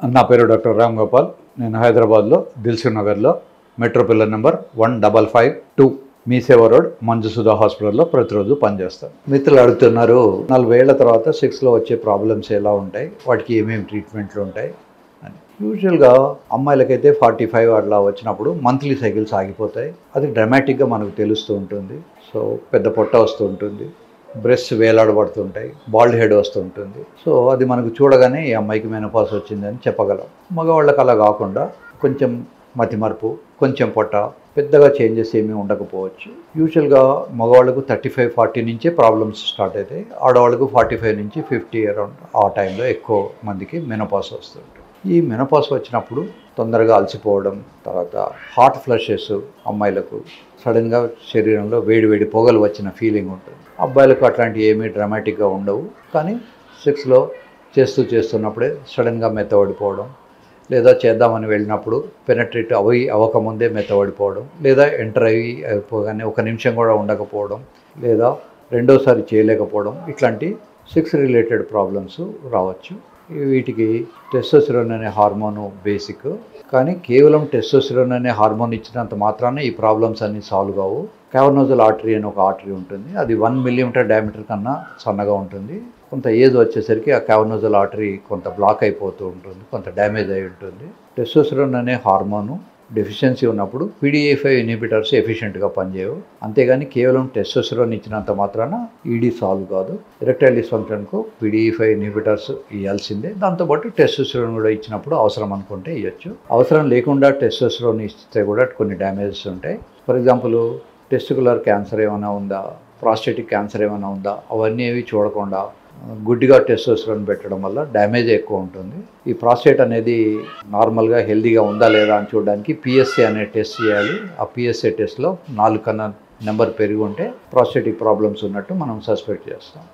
నా పేరు డాక్టర్ రామ్ గోపాల్. నేను హైదరాబాద్లో దిల్సుఖ్ నగర్లో మెట్రో పిల్లర్ నెంబర్ 1552 మీ సేవ రోడ్ మంజుసుధా హాస్పిటల్లో ప్రతిరోజు పనిచేస్తాను. మిత్రులు అడుగుతున్నారు, 40 ఏళ్ల తర్వాత సెక్స్లో వచ్చే ప్రాబ్లమ్స్ ఎలా ఉంటాయి, వాటికి ఏమేమి ట్రీట్మెంట్లు ఉంటాయి అని. యూజువల్గా అమ్మాయిలకైతే 45 అట్లా వచ్చినప్పుడు మంత్లీ సైకిల్స్ ఆగిపోతాయి. అది డ్రామాటిక్గా మనకు తెలుస్తూ ఉంటుంది. సో పెద్ద పొట్ట వస్తూ ఉంటుంది, బ్రెస్ట్ వేలాడబడుతుంటాయి, బాల్డ్ హెడ్ వస్తుంటుంది. సో అది మనకు చూడగానే ఈ అమ్మాయికి మెనోపాజ్ వచ్చిందని చెప్పగలం. మగవాళ్ళకి అలా కాకుండా కొంచెం మతిమరుపు, కొంచెం పొట్ట, పెద్దగా చేంజెస్ ఏమీ ఉండకపోవచ్చు. యూజువల్గా మగవాళ్ళకు 35-40 నుంచే ప్రాబ్లమ్స్ స్టార్ట్ అవుతాయి. ఆడవాళ్ళకు 45 నుంచి 50 అరౌండ్ ఆ టైంలో ఎక్కువ మందికి మెనోపాజ్ వస్తుంటుంది. ఈ మెనోపాజ్ వచ్చినప్పుడు తొందరగా అలసిపోవడం, తర్వాత హాట్ ఫ్లషెస్, అమ్మాయిలకు సడన్గా శరీరంలో వేడి పొగలు వచ్చిన ఫీలింగ్ ఉంటుంది. అబ్బాయిలకు అట్లాంటివి ఏమీ డ్రామాటిక్గా ఉండవు. కానీ సెక్స్లో చేస్తున్నప్పుడే సడన్గా మెత్తబడిపోవడం, లేదా చేద్దామని వెళ్ళినప్పుడు పెనట్రేట్ అవ్వకముందే మెత్తబడిపోవడం, లేదా ఎంటర్ అయిపోగానే 1 నిమిషం కూడా ఉండకపోవడం, లేదా రెండోసారి చేయలేకపోవడం, ఇట్లాంటి సెక్స్ రిలేటెడ్ ప్రాబ్లమ్స్ రావచ్చు. వీటికి టెస్టోస్టెరాన్ అనే హార్మోను బేసిక్. కానీ కేవలం టెస్టోస్టెరాన్ అనే హార్మోన్ ఇచ్చినంత మాత్రాన ఈ ప్రాబ్లమ్స్ అన్నీ సాల్వ్ కావు. క్యావర్నోజల్ ఆర్టరీ అని ఒక ఆర్టరీ ఉంటుంది. అది 1 మిల్లీమీటర్ డయామీటర్ కన్నా సన్నగా ఉంటుంది. కొంత ఏజ్ వచ్చేసరికి ఆ క్యావర్నోజల్ ఆర్టరీ కొంత బ్లాక్ అయిపోతూ ఉంటుంది, కొంత డ్యామేజ్ అయి ఉంటుంది. టెస్టోస్టెరాన్ అనే హార్మోను డెఫిషియన్సీ ఉన్నప్పుడు PDE5 ఇన్హిబిటర్స్ ఎఫిషియెంట్గా పనిచేయవు. అంతేగాని కేవలం టెస్టోస్టెరాన్ ఇచ్చినంత మాత్రాన ఈడీ సాల్వ్ కాదు. ఎరెక్టైల్ డిస్ఫంక్షన్కు PDE5 ఇన్హిబిటర్స్ ఇవ్వాల్సిందే. దాంతోపాటు టెస్టోస్టెరాన్ కూడా ఇచ్చినప్పుడు అవసరం అనుకుంటే ఇవ్వచ్చు. అవసరం లేకుండా టెస్టోస్టెరాన్ ఇస్తే కూడా కొన్ని డ్యామేజెస్ ఉంటాయి. ఫర్ ఎగ్జాంపుల్ టెస్టికులర్ క్యాన్సర్ ఏమైనా ఉందా, ప్రాస్టేటిక్ క్యాన్సర్ ఏమైనా ఉందా, అవన్నీ ఏవి చూడకుండా గుడ్డిగా టెస్టోస్టెరాన్ పెట్టడం వల్ల డ్యామేజ్ ఎక్కువ ఉంటుంది. ఈ ప్రాస్టేట్ అనేది నార్మల్గా హెల్దీగా ఉందా లేదా అని చూడడానికి PSA అనే టెస్ట్ చేయాలి. ఆ PSA టెస్ట్లో 4 కన్నా నెంబర్ పెరిగి ఉంటే ప్రాస్టేటిక్ ప్రాబ్లమ్స్ ఉన్నట్టు మనం సస్పెక్ట్ చేస్తాం.